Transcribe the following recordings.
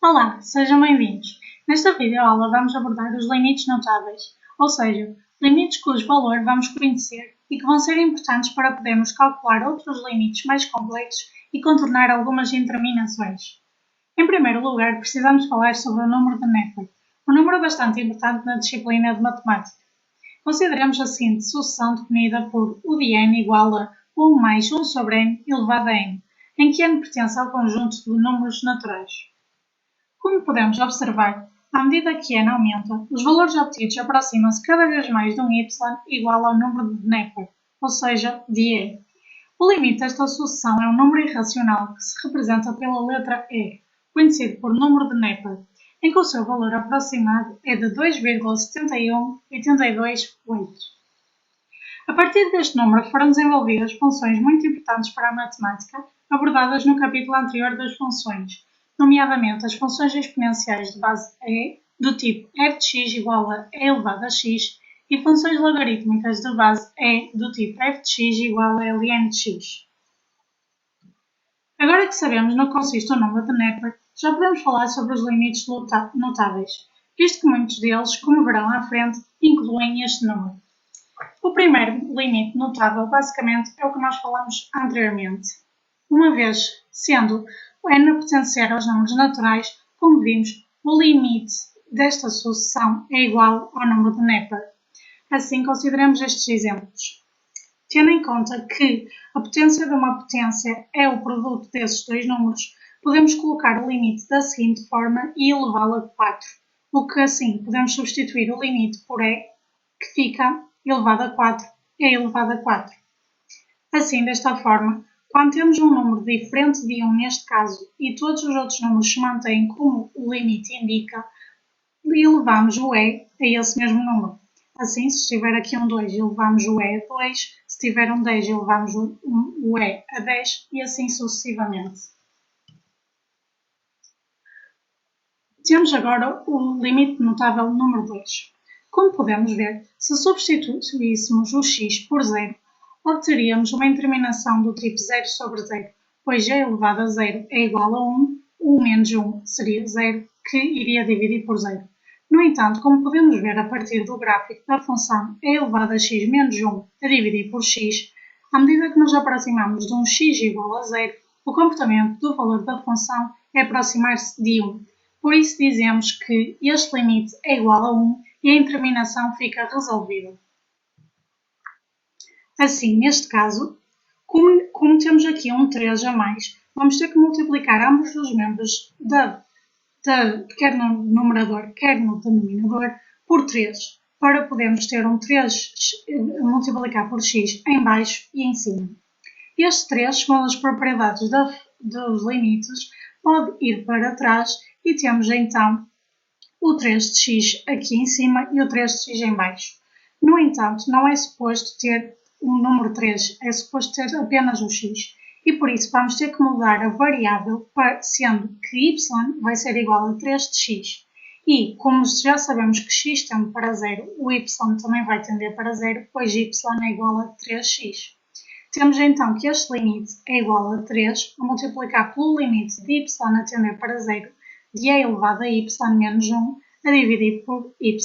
Olá, sejam bem-vindos. Nesta videoaula vamos abordar os limites notáveis, ou seja, limites cujo valor vamos conhecer e que vão ser importantes para podermos calcular outros limites mais complexos e contornar algumas indeterminações. Em primeiro lugar, precisamos falar sobre o número de Nefer, um número bastante importante na disciplina de matemática. Consideremos a seguinte sucessão definida por U de n igual a 1 mais 1 sobre n elevado a n, em que n pertence ao conjunto de números naturais. Como podemos observar, à medida que n aumenta, os valores obtidos aproximam-se cada vez mais de um y igual ao número de Nefer, ou seja, de e. O limite desta sucessão é um número irracional que se representa pela letra e, conhecido por número de Nefer, em que o seu valor aproximado é de 2,71828. A partir deste número foram desenvolvidas funções muito importantes para a matemática, abordadas no capítulo anterior das funções, nomeadamente as funções exponenciais de base e, do tipo f de x igual a e elevado a x, e funções logarítmicas de base e, do tipo f de x igual a ln de x. Agora que sabemos no que consiste o número de Nefer, já podemos falar sobre os limites notáveis, visto que muitos deles, como verão à frente, incluem este número. O primeiro limite notável, basicamente, é o que nós falamos anteriormente. Uma vez sendo o n pertencer aos números naturais, como vimos, o limite desta sucessão é igual ao número de Nefer. Assim, consideremos estes exemplos. Tendo em conta que a potência de uma potência é o produto desses dois números, podemos colocar o limite da seguinte forma e elevá-lo a 4, o que assim podemos substituir o limite por e, que fica elevado a 4, é elevado a 4. Assim, desta forma, quando temos um número diferente de 1 neste caso e todos os outros números se mantêm como o limite indica, elevamos o e a esse mesmo número. Assim, se estiver aqui um 2, elevamos o e a 2, se tiver um 10, elevamos o e a 10 e assim sucessivamente. Temos agora o limite notável número 2. Como podemos ver, se substituíssemos o x por 0, obteríamos uma indeterminação do tipo 0 sobre 0, pois g elevado a 0 é igual a 1, o menos 1 seria 0, que iria dividir por 0. No entanto, como podemos ver a partir do gráfico da função e elevado a x menos 1 a dividir por x, à medida que nos aproximamos de um x igual a 0, o comportamento do valor da função é aproximar-se de 1. Por isso dizemos que este limite é igual a 1 e a indeterminação fica resolvida. Assim, neste caso, como temos aqui um 3 a mais, vamos ter que multiplicar ambos os membros quer no numerador, quer no denominador, por 3, para podermos ter um 3 multiplicar por x em baixo e em cima. Este 3, segundo as propriedades dos limites, pode ir para trás e temos então o 3 de x aqui em cima e o 3 de x em baixo. No entanto, não é suposto ter um número 3, é suposto ter apenas um x. E por isso vamos ter que mudar a variável, sendo que y vai ser igual a 3 de x. E, como já sabemos que x tende para 0, o y também vai tender para 0, pois y é igual a 3x. Temos então que este limite é igual a 3 a multiplicar pelo limite de y a tender para 0, de e elevado a y menos 1 a dividir por y.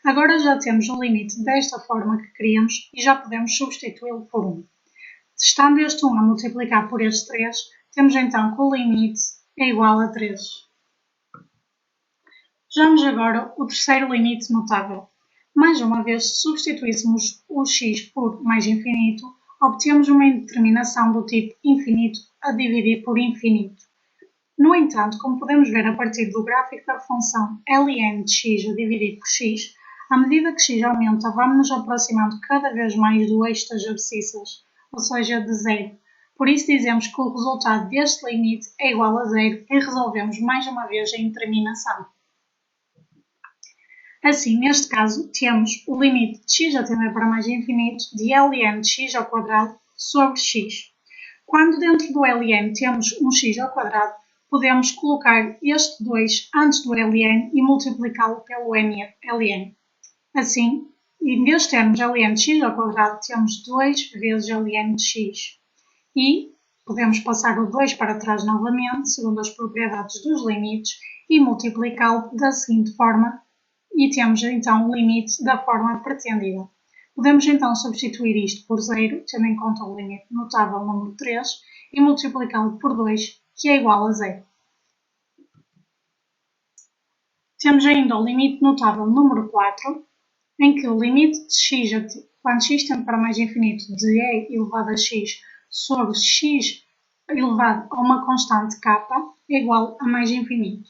Agora já temos o limite desta forma que queríamos e já podemos substituí-lo por 1. Estando este 1 a multiplicar por este 3, temos então que o limite é igual a 3. Vejamos agora o terceiro limite notável. Mais uma vez, se substituíssemos o x por mais infinito, obtemos uma indeterminação do tipo infinito a dividir por infinito. No entanto, como podemos ver a partir do gráfico da função ln de x a dividir por x, à medida que x aumenta, vamos nos aproximando cada vez mais do eixo das abscissas, ou seja, de 0. Por isso dizemos que o resultado deste limite é igual a 0 e resolvemos mais uma vez a indeterminação. Assim, neste caso, temos o limite de x a tender para mais infinito de ln de x ao quadrado sobre x. Quando dentro do ln temos um x ao quadrado, podemos colocar este 2 antes do ln e multiplicá-lo pelo ln. Assim, em vez de termos ln de x ao quadrado, temos 2 vezes ln de x. E Podemos passar o 2 para trás novamente, segundo as propriedades dos limites, e multiplicá-lo da seguinte forma, e temos então o limite da forma pretendida. Podemos então substituir isto por 0, tendo em conta o limite notável número 3, e multiplicá-lo por 2, que é igual a 0. Temos ainda o limite notável número 4, em que o limite de x, quando x tende para mais infinito, de e elevado a x sobre x elevado a uma constante k é igual a mais infinito.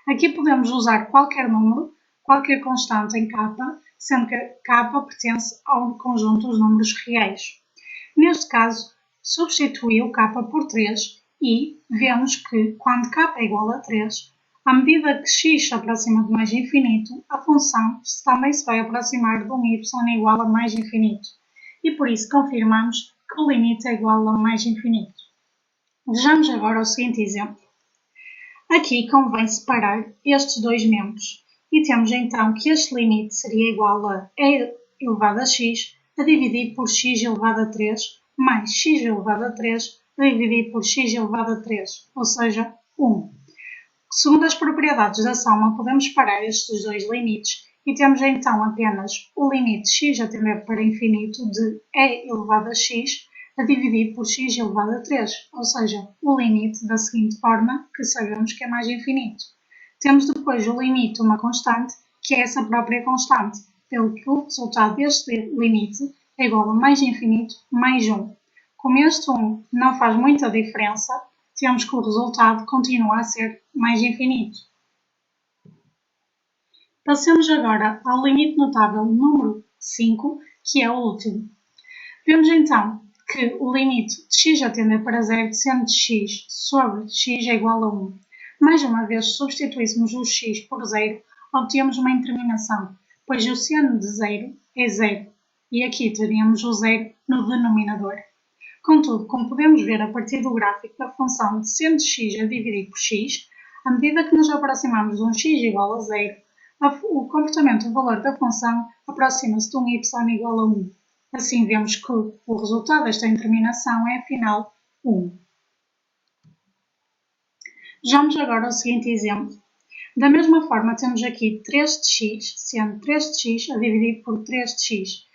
Aqui podemos usar qualquer número, qualquer constante em k, sendo que k pertence ao conjunto dos números reais. Neste caso, substitui o k por 3 e vemos que, quando k é igual a 3, à medida que x se aproxima de mais infinito, a função também se vai aproximar de um y igual a mais infinito, e por isso confirmamos que o limite é igual a mais infinito. Vejamos agora o seguinte exemplo. Aqui convém separar estes dois membros, e temos então que este limite seria igual a e elevado a x a dividir por x elevado a 3 mais x elevado a 3 a dividir por x elevado a 3, ou seja, 1. Segundo as propriedades da soma, podemos separar estes dois limites e temos então apenas o limite x a tender para infinito de e elevado a x a dividir por x elevado a 3, ou seja, o limite da seguinte forma, que sabemos que é mais infinito. Temos depois o limite uma constante, que é essa própria constante, pelo que o resultado deste limite é igual a mais infinito mais 1. Como este 1 não faz muita diferença, temos que o resultado continua a ser mais infinito. Passemos agora ao limite notável número 5, que é o último. Vemos então que o limite de x a tender para 0 sendo de x sobre x é igual a 1. Mais uma vez, se substituíssemos o x por 0, obtemos uma indeterminação, pois o seno de 0 é 0, e aqui teríamos o 0 no denominador. Contudo, como podemos ver a partir do gráfico da função de seno de x a dividir por x, à medida que nos aproximamos de um x igual a 0, o comportamento do valor da função aproxima-se de um y igual a 1. Assim, vemos que o resultado desta indeterminação é, afinal, 1. Vejamos agora o seguinte exemplo. Da mesma forma, temos aqui 3 de x, sendo 3 de x a dividir por 3 de x.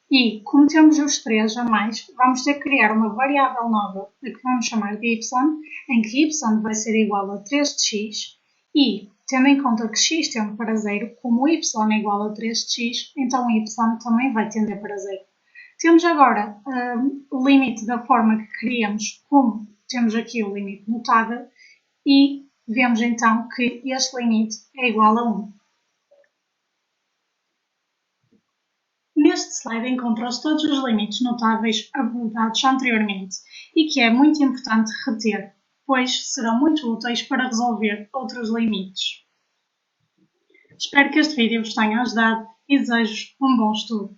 E, como temos os 3 a mais, vamos ter que criar uma variável nova, a que vamos chamar de y, em que y vai ser igual a 3 de x, e, tendo em conta que x tende para 0, como y é igual a 3 de x, então y também vai tender para 0. Temos agora o limite da forma que queríamos, como temos aqui o limite notável, e vemos então que este limite é igual a 1. Neste slide encontram-se todos os limites notáveis abordados anteriormente e que é muito importante reter, pois serão muito úteis para resolver outros limites. Espero que este vídeo vos tenha ajudado e desejo um bom estudo.